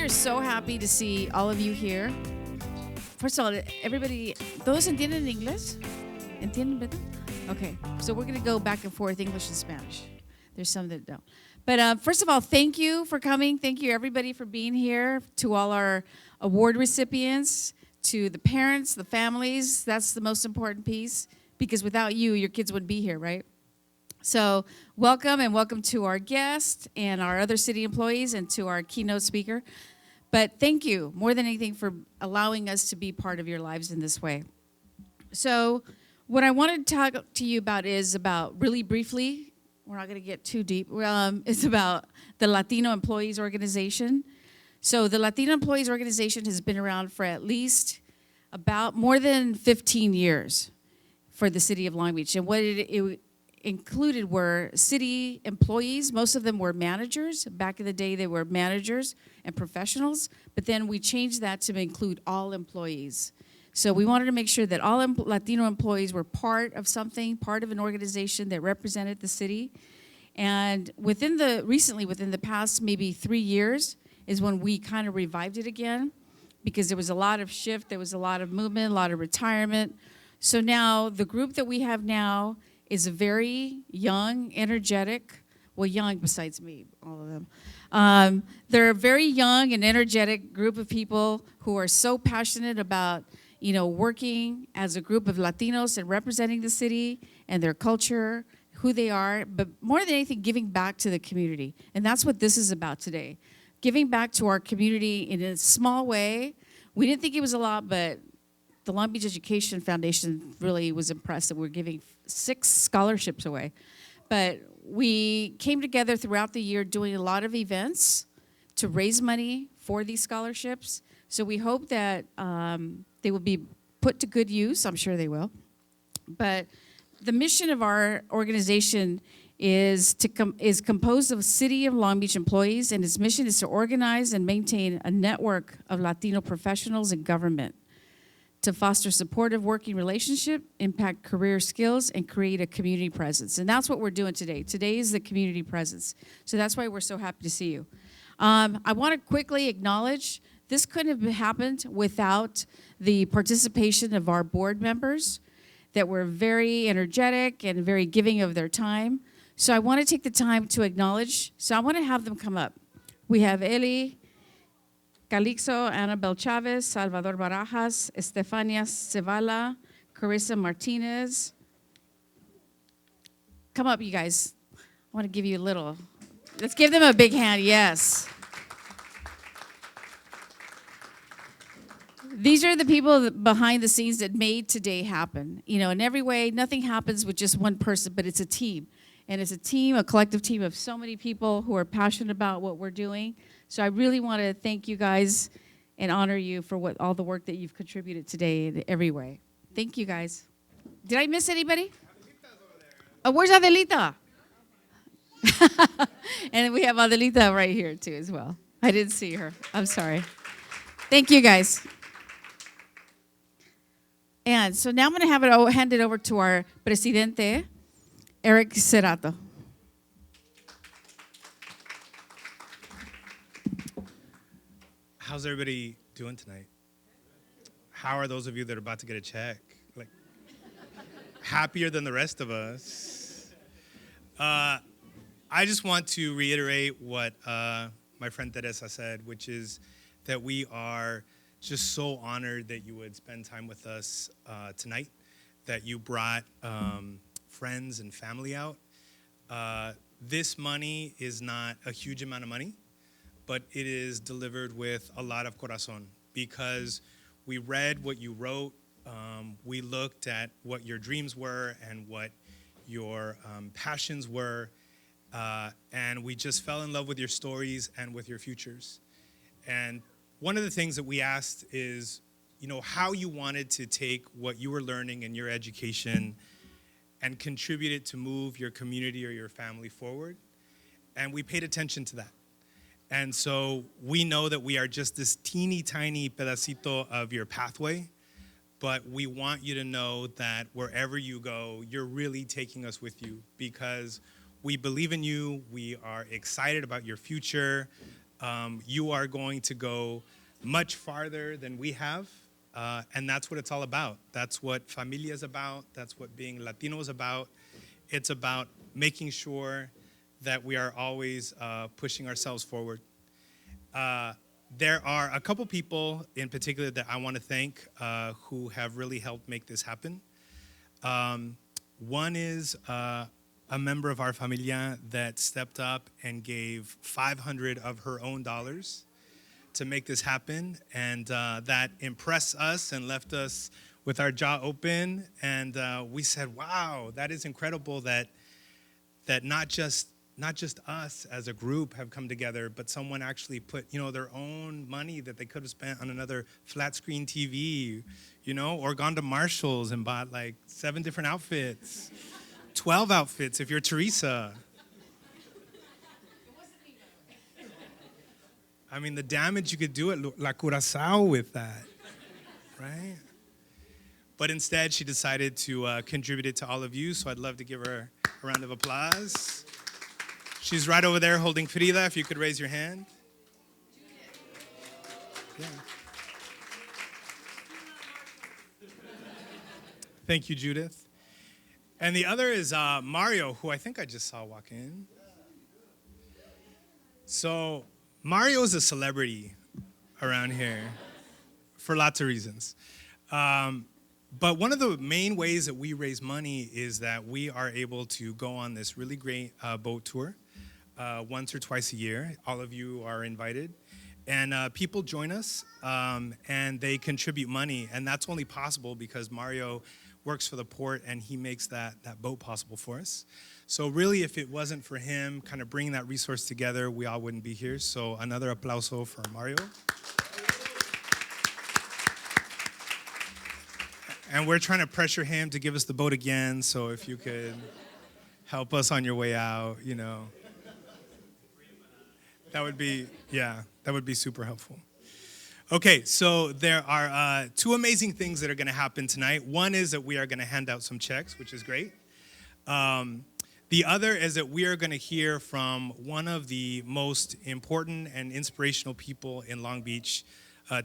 are so happy to see all of you here. First of all, everybody, ¿todos entienden inglés? ¿Entienden better? Okay, so we're going to go back and forth, English and Spanish. There's some that don't. But first of all, thank you for coming. Thank you, everybody, for being here. To all our award recipients, to the parents, the families, that's the most important piece. Because without you, your kids wouldn't be here, right? So welcome, and welcome to our guests and our other city employees and to our keynote speaker. But thank you, more than anything, for allowing us to be part of your lives in this way. So what I wanted to talk to you about is about, really briefly, we're not going to get too deep, it's about the Latino Employees Organization. So the Latino Employees Organization has been around for at least about more than 15 years for the city of Long Beach. And what it included were city employees. Most of them were managers. Back in the day, they were managers and professionals. But then we changed that to include all employees. So we wanted to make sure that all Latino employees were part of something, part of an organization that represented the city. And recently, within the past maybe 3 years, is when we kind of revived it again, because there was a lot of shift, there was a lot of movement, a lot of retirement. So now the group that we have now is a very young, energetic, well, young besides me, all of them. They're a very young and energetic group of people who are so passionate about, working as a group of Latinos and representing the city and their culture, who they are, but more than anything, giving back to the community. And that's what this is about today. Giving back to our community in a small way. We didn't think it was a lot, but the Long Beach Education Foundation really was impressed that we're giving 6 scholarships away. But we came together throughout the year doing a lot of events to raise money for these scholarships. So we hope that they will be put to good use. I'm sure they will. But the mission of our organization is composed of City of Long Beach employees, and its mission is to organize and maintain a network of Latino professionals in government to foster supportive working relationship, impact career skills, and create a community presence. And that's what we're doing today. Today is the community presence. So that's why we're so happy to see you. I want to quickly acknowledge this couldn't have happened without the participation of our board members that were very energetic and very giving of their time. So I want to take the time to acknowledge. So I want to have them come up. We have Eli Calixto, Annabelle Chavez, Salvador Barajas, Estefania Cevala, Carissa Martinez. Come up, you guys. I want to give you a little. Let's give them a big hand, yes. These are the people behind the scenes that made today happen. In every way, nothing happens with just one person, but it's a team. And it's a team, a collective team of so many people who are passionate about what we're doing. So I really want to thank you guys and honor you for all the work that you've contributed today in every way. Thank you, guys. Did I miss anybody? Oh, where's Adelita? And we have Adelita right here, too, as well. I didn't see her. I'm sorry. Thank you, guys. And so now I'm going to hand it over to our presidente, Eric Cerato. How's everybody doing tonight? How are those of you that are about to get a check? Like, happier than the rest of us? I just want to reiterate what my friend Teresa said, which is that we are just so honored that you would spend time with us tonight, that you brought friends and family out. This money is not a huge amount of money, but it is delivered with a lot of corazón, because we read what you wrote, we looked at what your dreams were and what your passions were, and we just fell in love with your stories and with your futures. And one of the things that we asked is, how you wanted to take what you were learning in your education and contribute it to move your community or your family forward. And we paid attention to that. And so we know that we are just this teeny tiny pedacito of your pathway, but we want you to know that wherever you go, you're really taking us with you, because we believe in you. We are excited about your future. You are going to go much farther than we have, and that's what it's all about. That's what familia is about. That's what being Latino is about. It's about making sure that we are always pushing ourselves forward. There are a couple people in particular that I want to thank who have really helped make this happen. One is a member of our familia that stepped up and gave 500 of her own dollars to make this happen, and that impressed us and left us with our jaw open, and we said, wow, that is incredible that not just us as a group have come together, but someone actually put, their own money that they could have spent on another flat screen TV, or gone to Marshall's and bought like 7 different outfits, 12 outfits if you're Teresa. I mean, the damage you could do at La Curaçao with that, right? But instead, she decided to contribute it to all of you, so I'd love to give her a round of applause. She's right over there holding Frida, if you could raise your hand. Yeah. Thank you, Judith. And the other is Mario, who I think I just saw walk in. So Mario is a celebrity around here for lots of reasons. But one of the main ways that we raise money is that we are able to go on this really great boat tour once or twice a year. All of you are invited. And people join us and they contribute money. And that's only possible because Mario works for the port and he makes that boat possible for us. So really, if it wasn't for him kind of bringing that resource together, we all wouldn't be here. So another aplauso for Mario. And we're trying to pressure him to give us the boat again. So if you could help us on your way out, that would be super helpful. Okay, so there are 2 amazing things that are going to happen tonight. One is that we are going to hand out some checks, which is great. The other is that we are going to hear from one of the most important and inspirational people in Long Beach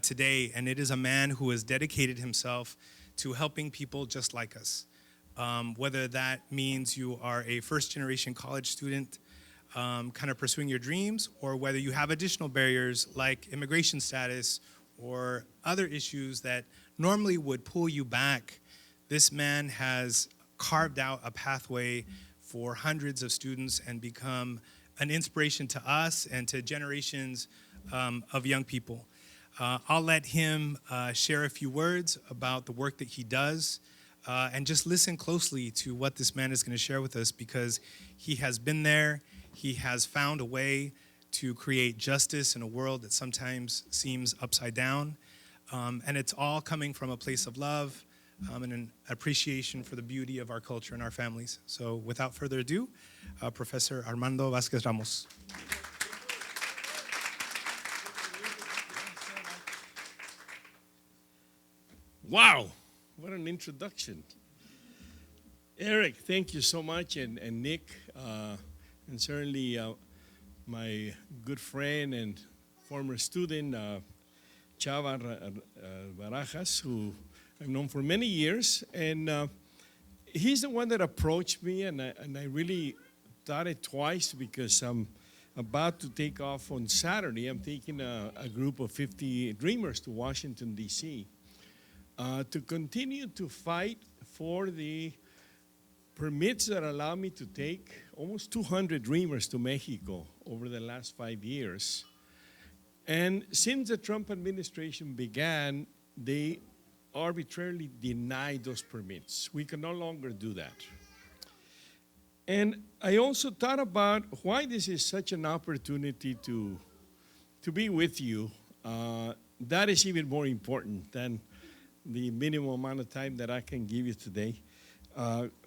today, and it is a man who has dedicated himself to helping people just like us. Whether that means you are a first-generation college student kind of pursuing your dreams, or whether you have additional barriers like immigration status or other issues that normally would pull you back, this man has carved out a pathway for hundreds of students and become an inspiration to us and to generations of young people. I'll let him share a few words about the work that he does, and just listen closely to what this man is going to share with us, because he has been there. He has found a way to create justice in a world that sometimes seems upside down. And it's all coming from a place of love and an appreciation for the beauty of our culture and our families. So without further ado, Professor Armando Vázquez Ramos. Wow, what an introduction. Eric, thank you so much, and Nick, and certainly my good friend and former student, Chava Barajas, who I've known for many years. And he's the one that approached me, and I really thought it twice, because I'm about to take off on Saturday. I'm taking a group of 50 dreamers to Washington, D.C., to continue to fight for the permits that allow me to take almost 200 dreamers to Mexico over the last 5 years. And since the Trump administration began, they arbitrarily denied those permits. We can no longer do that. And I also thought about why this is such an opportunity to be with you. That is even more important than the minimum amount of time that I can give you today.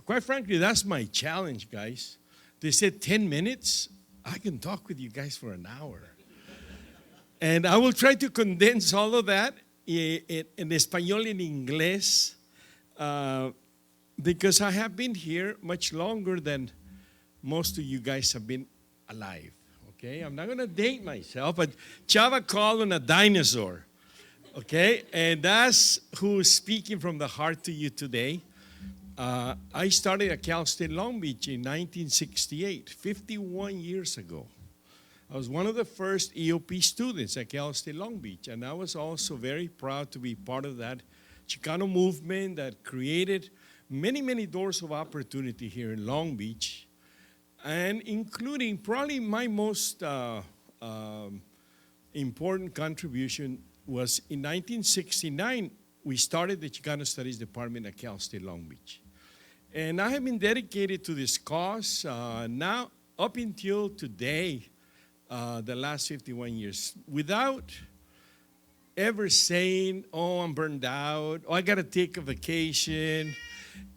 Quite frankly, that's my challenge, guys. They said 10 minutes. I can talk with you guys for an hour. And I will try to condense all of that in español and inglés, because I have been here much longer than most of you guys have been alive, Okay, I'm not going to date myself, but Chava called him a dinosaur. Okay, and that's who's speaking from the heart to you today. I started at Cal State Long Beach in 1968, 51 years ago. I was one of the first EOP students at Cal State Long Beach, and I was also very proud to be part of that Chicano movement that created many, many doors of opportunity here in Long Beach, and including probably my most important contribution was in 1969, we started the Chicano Studies Department at Cal State Long Beach. And I have been dedicated to this cause now up until today, the last 51 years, without ever saying, oh, I'm burned out, oh, I got to take a vacation.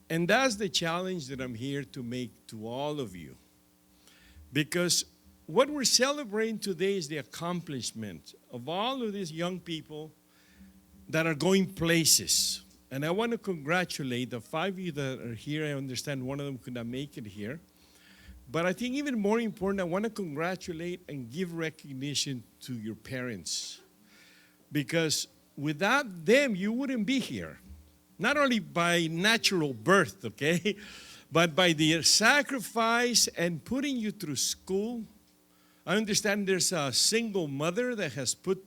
And that's the challenge that I'm here to make to all of you. Because what we're celebrating today is the accomplishment of all of these young people that are going places. And I want to congratulate the 5 of you that are here. I understand one of them could not make it here. But I think even more important, I want to congratulate and give recognition to your parents. Because without them, you wouldn't be here. Not only by natural birth, okay, but by their sacrifice and putting you through school. I understand there's a single mother that has put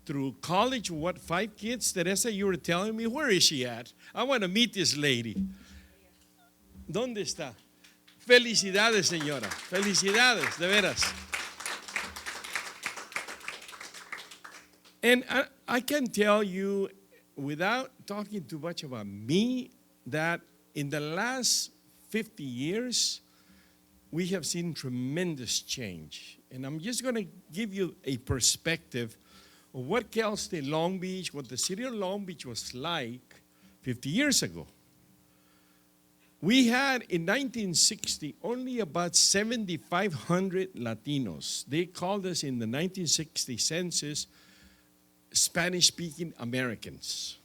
through college, 5 kids? Teresa, you were telling me, where is she at? I want to meet this lady. ¿Dónde está? Felicidades, señora. Felicidades, de veras. And I can tell you, without talking too much about me, that in the last 50 years, we have seen tremendous change. And I'm just going to give you a perspective of what Cal State Long Beach, what the city of Long Beach was like 50 years ago. We had, in 1960, only about 7,500 Latinos. They called us in the 1960 census Spanish-speaking Americans.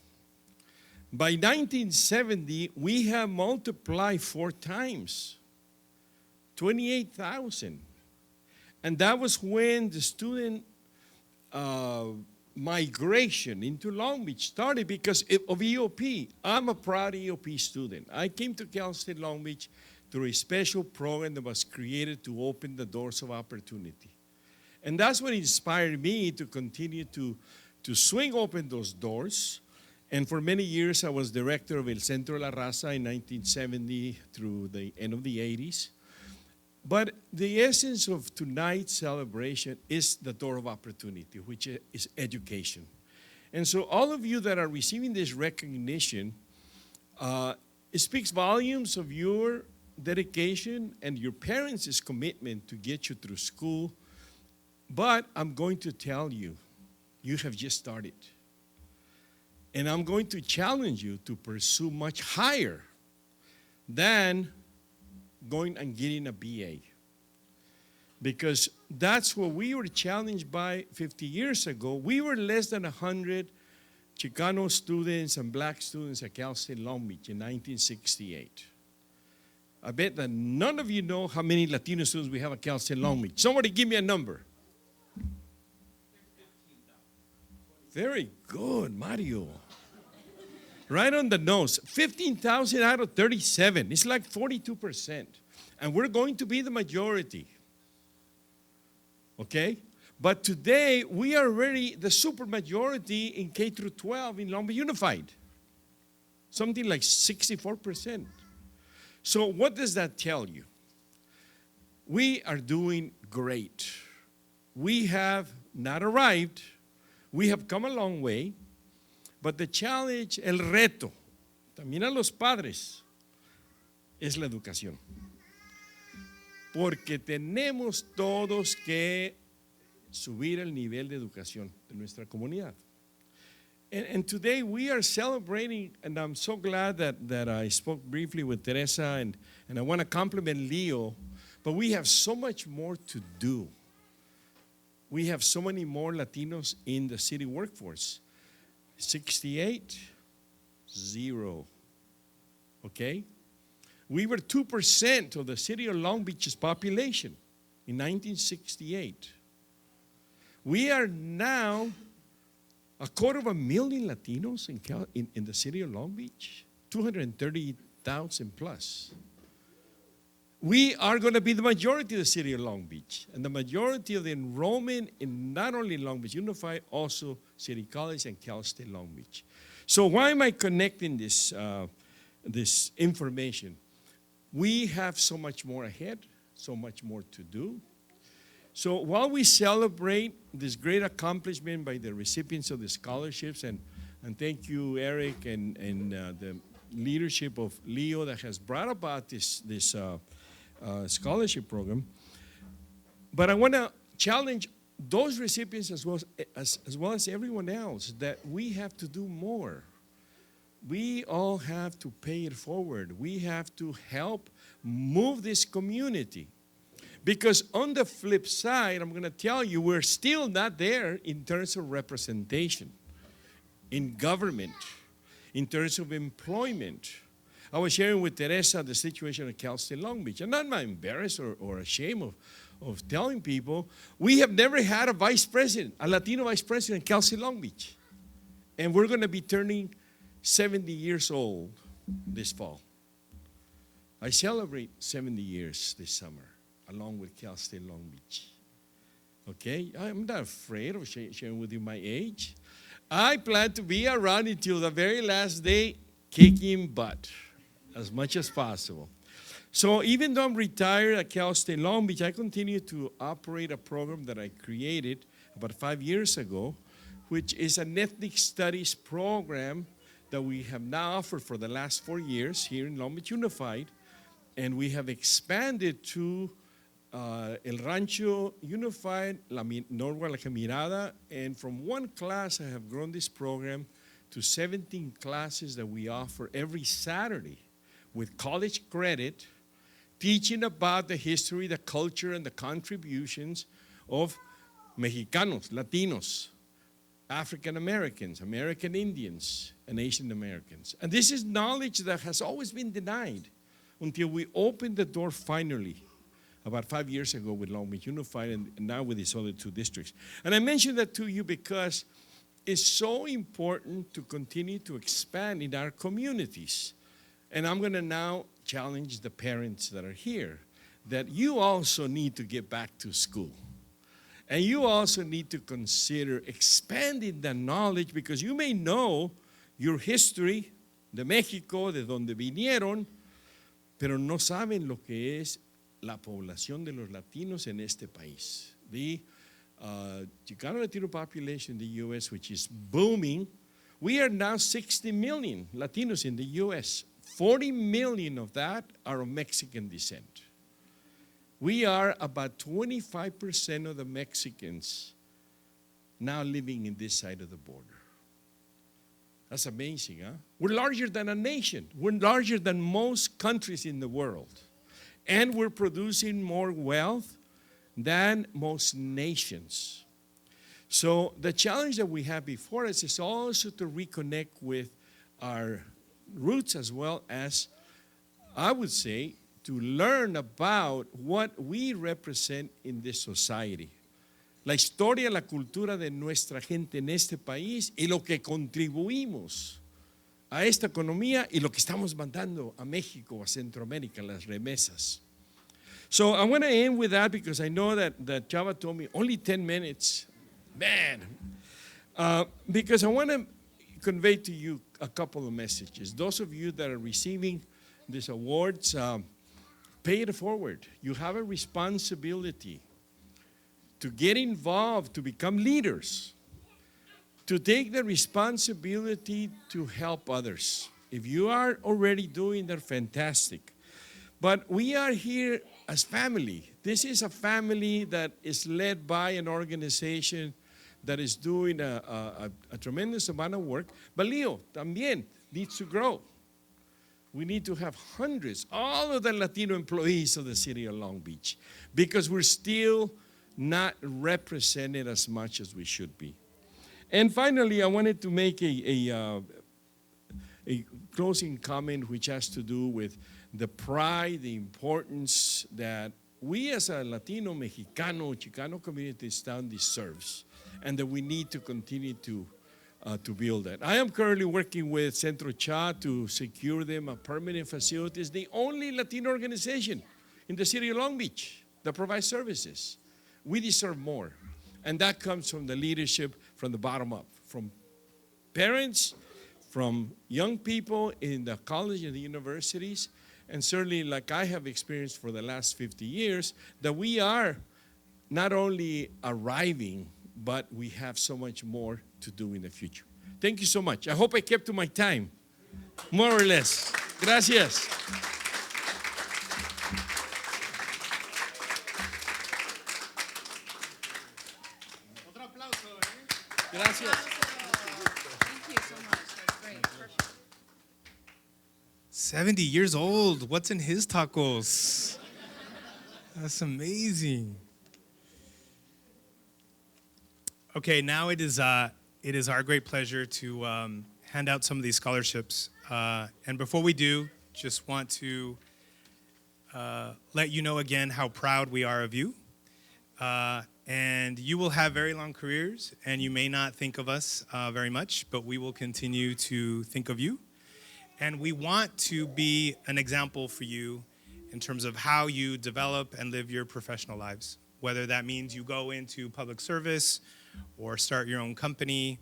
By 1970, we have multiplied 4 times, 28,000. And that was when the student migration into Long Beach started because of EOP. I'm a proud EOP student. I came to Cal State Long Beach through a special program that was created to open the doors of opportunity. And that's what inspired me to continue to swing open those doors. And for many years, I was director of El Centro de la Raza in 1970 through the end of the 80s. But the essence of tonight's celebration is the door of opportunity, which is education. And so all of you that are receiving this recognition, it speaks volumes of your dedication and your parents' commitment to get you through school. But I'm going to tell you, you have just started. And I'm going to challenge you to pursue much higher than going and getting a BA. Because that's what we were challenged by 50 years ago. We were less than 100 Chicano students and black students at Cal State Long Beach in 1968. I bet that none of you know how many Latino students we have at Cal State Long Beach. Somebody give me a number. Very good, Mario. Right on the nose. 15,000 out of 37. It's like 42%. And we're going to be the majority. Okay? But today, we are already the supermajority in K through 12 in Long Beach Unified. Something like 64%. So what does that tell you? We are doing great. We have not arrived. We have come a long way. But the challenge, el reto, también a los padres, es la educación. Porque tenemos todos que subir el nivel de educación de nuestra comunidad. And today we are celebrating, and I'm so glad that I spoke briefly with Teresa, and I want to compliment Leo, but we have so much more to do. We have so many more Latinos in the city workforce. 68, 0. Okay? We were 2% of the city of Long Beach's population. in 1968. We are now 250,000 Latinos in the city of Long Beach, 230,000 plus. We are going to be the majority of the city of Long Beach, and the majority of the enrollment in not only Long Beach Unified, also City College and Cal State Long Beach. So why am I connecting this information? We have so much more ahead, so much more to do. So while we celebrate this great accomplishment by the recipients of the scholarships, and thank you, Eric, and the leadership of Leo that has brought about this scholarship program, but I want to challenge those recipients as well as everyone else that we have to do more. We all have to pay it forward. We have to help move this community. Because on the flip side, I'm going to tell you, we're still not there in terms of representation, in government, in terms of employment. I was sharing with Teresa the situation at Cal State Long Beach. And I'm not embarrassed or ashamed of telling people, we have never had a vice president, a Latino vice president at Cal State Long Beach. And we're going to be turning 70 years old this fall. I celebrate 70 years this summer, along with Cal State Long Beach. Okay? I'm not afraid of sharing with you my age. I plan to be around until the very last day, kicking butt as much as possible. So even though I'm retired at Cal State Long Beach, I continue to operate a program that I created about 5 years ago, which is an ethnic studies program that we have now offered for the last 4 years here in Long Beach Unified. And we have expanded to El Rancho Unified, Norwa La Caminada, and from one class I have grown this program to 17 classes that we offer every Saturday with college credit, teaching about the history, the culture, and the contributions of Mexicanos, Latinos, African Americans, American Indians, and Asian Americans. And this is knowledge that has always been denied until we opened the door finally about 5 years ago with Long Beach Unified and now with these other two districts. And I mention that to you because it's so important to continue to expand in our communities. And I'm going to now challenge the parents that are here that you also need to get back to school. And you also need to consider expanding the knowledge because you may know your history de México, de donde vinieron, pero no saben lo que es la población de los latinos en este país. The Chicano-Latino population in the U.S., which is booming, we are now 60 million Latinos in the U.S. 40 million of that are of Mexican descent. We are about 25% of the Mexicans now living in this side of the border. That's amazing, huh? We're larger than a nation. We're larger than most countries in the world. And we're producing more wealth than most nations. So the challenge that we have before us is also to reconnect with our roots as well as, I would say, to learn about what we represent in this society. La historia, la cultura de nuestra gente en este país y lo que contribuimos a esta economía y lo que estamos mandando a México, a Centroamérica, las remesas. So I want to end with that because I know that Chava told me only 10 minutes. Man, because I want to convey to you a couple of messages. Those of you that are receiving these awards, pay it forward. You have a responsibility to get involved, to become leaders, to take the responsibility to help others. If you are already doing that, fantastic. But we are here as family. This is a family that is led by an organization that is doing a tremendous amount of work. But Leo también needs to grow. We need to have hundreds, all of the Latino employees of the city of Long Beach, because we're still not represented as much as we should be. And finally, I wanted to make a closing comment which has to do with the pride, the importance that we as a Latino, Mexicano, Chicano community town deserves, and that we need to continue to build that. I am currently working with Centro Cha to secure them a permanent facility. It's the only Latino organization in the city of Long Beach that provides services. We deserve more, and that comes from the leadership from the bottom up, from parents, from young people in the college and the universities, and certainly like I have experienced for the last 50 years, that we are not only arriving, but we have so much more to do in the future. Thank you so much. I hope I kept to my time, more or less. Gracias. Gracias. Thank you so much. That's great. Perfect. 70 years old. What's in his tacos? That's amazing. Okay, now it is our great pleasure to hand out some of these scholarships. And before we do, just want to let you know again how proud we are of you. And you will have very long careers, and you may not think of us very much, but we will continue to think of you. And we want to be an example for you in terms of how you develop and live your professional lives, whether that means you go into public service or start your own company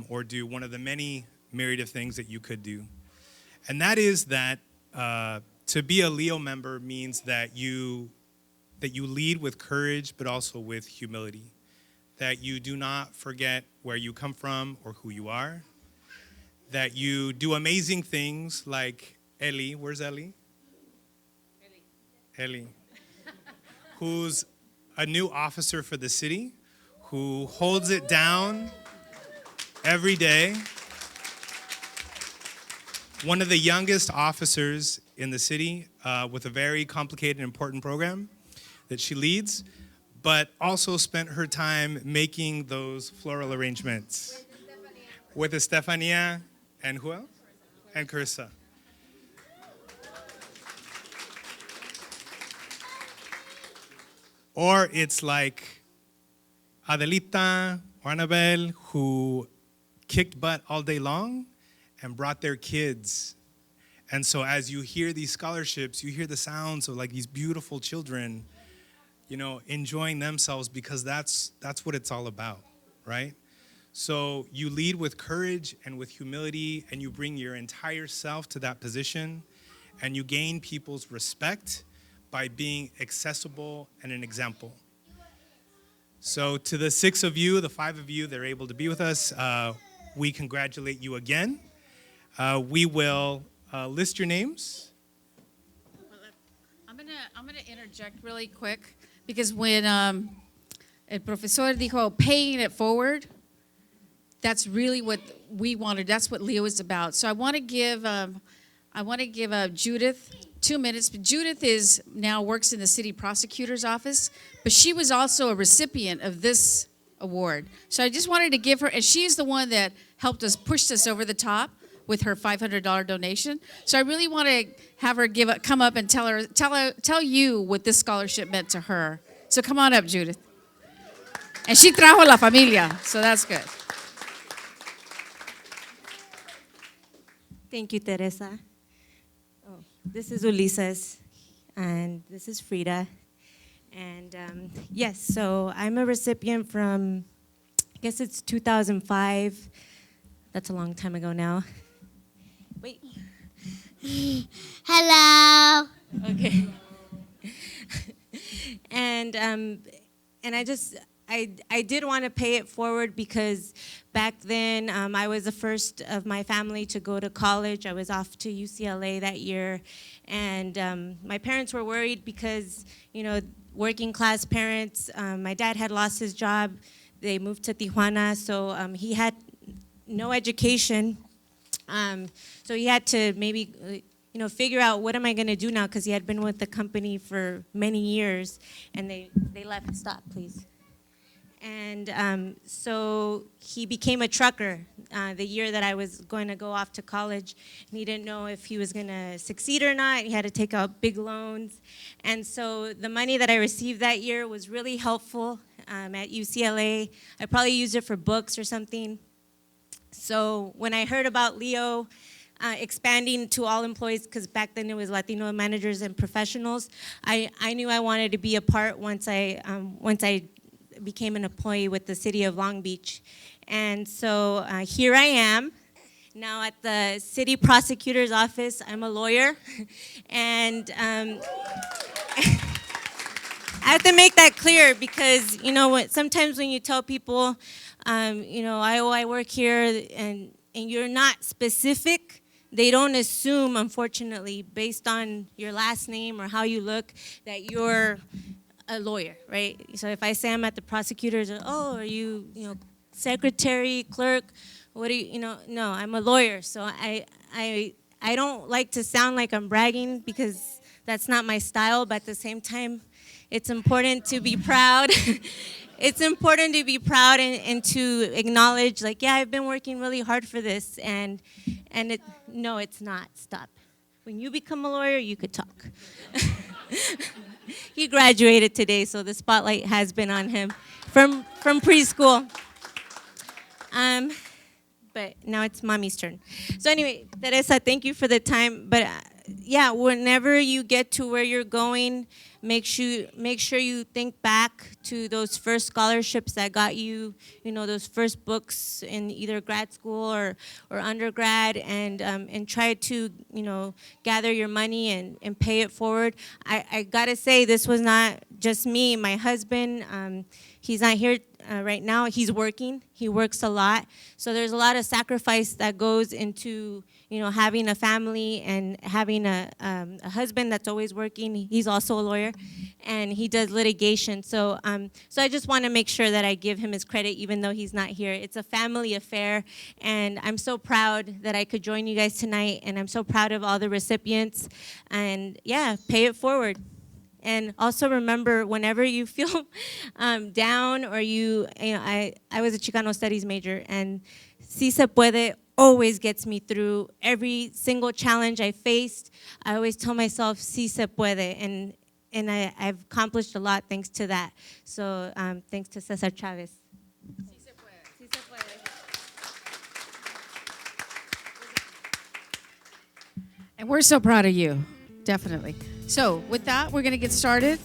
or do one of the many myriad of things that you could do. And that is that to be a Leo member means that you lead with courage, but also with humility, that you do not forget where you come from or who you are, that you do amazing things like Ellie. Where's Ellie? Ellie, who's a new officer for the city, who holds it down every day. One of the youngest officers in the city with a very complicated and important program that she leads, but also spent her time making those floral arrangements with Estefania and who else? And Carissa. Or it's like Adelita or Annabelle, who kicked butt all day long and brought their kids. And so as you hear these scholarships, you hear the sounds of like these beautiful children, you know, enjoying themselves, because that's what it's all about, right? So you lead with courage and with humility, and you bring your entire self to that position, and you gain people's respect by being accessible and an example. So to the 6 of you, the 5 of you that are able to be with us, we congratulate you again. We will list your names. I'm gonna interject really quick, because when el profesor dijo paying it forward, that's really what we wanted. That's what Leo is about. So I want to give Judith 2 minutes. But Judith now works in the city prosecutor's office, but she was also a recipient of this award. So I just wanted to give her, and she's the one that helped us, pushed us over the top with her $500 donation. So I really want to have her come up and tell you what this scholarship meant to her. So come on up, Judith. And she trajo la familia, so that's good. Thank you, Teresa. Oh, this is Ulises, and this is Frida. And yes, so I'm a recipient from, I guess it's 2005. That's a long time ago now. Wait. Hello. Okay. And I did want to pay it forward, because back then I was the first of my family to go to college. I was off to UCLA that year, and my parents were worried because, you know, working class parents. My dad had lost his job. They moved to Tijuana, so he had no education. So he had to maybe figure out, what am I going to do now, because he had been with the company for many years, and they left. Stop, please. And so he became a trucker the year that I was going to go off to college. And he didn't know if he was going to succeed or not. He had to take out big loans. And so the money that I received that year was really helpful at UCLA. I probably used it for books or something. So when I heard about Leo expanding to all employees, because back then it was Latino managers and professionals, I knew I wanted to be a part once I became an employee with the city of Long Beach. And so here I am, now at the city prosecutor's office. I'm a lawyer, and I have to make that clear because, you know, sometimes when you tell people, you know, I work here, and you're not specific, they don't assume, unfortunately, based on your last name or how you look, that you're a lawyer, right? So if I say I'm at the prosecutor's, oh, are you, secretary, clerk? What do you, No, I'm a lawyer. So I don't like to sound like I'm bragging because that's not my style. But at the same time, it's important to be proud. It's important to be proud and to acknowledge, like, yeah, I've been working really hard for this, and no, it's not. Stop. When you become a lawyer, you could talk. He graduated today, so the spotlight has been on him from preschool. But now it's mommy's turn. So anyway, Teresa, thank you for the time. But yeah, whenever you get to where you're going, make sure you think back to those first scholarships that got you, those first books in either grad school or undergrad, and try to, gather your money and pay it forward. I gotta say, this was not just me. My husband, he's not here right now. He's working. He works a lot. So there's a lot of sacrifice that goes into, having a family and having a husband that's always working. He's also a lawyer, and he does litigation. So I just want to make sure that I give him his credit, even though he's not here. It's a family affair, and I'm so proud that I could join you guys tonight, and I'm so proud of all the recipients. And yeah, pay it forward. And also remember, whenever you feel down or I was a Chicano studies major, and Si Se Puede always gets me through every single challenge I faced. I always tell myself, Si Se Puede, and I've accomplished a lot thanks to that. So thanks to Cesar Chavez. Si Se Puede. Si Se Puede. And we're so proud of you, definitely. So with that, we're going to get started.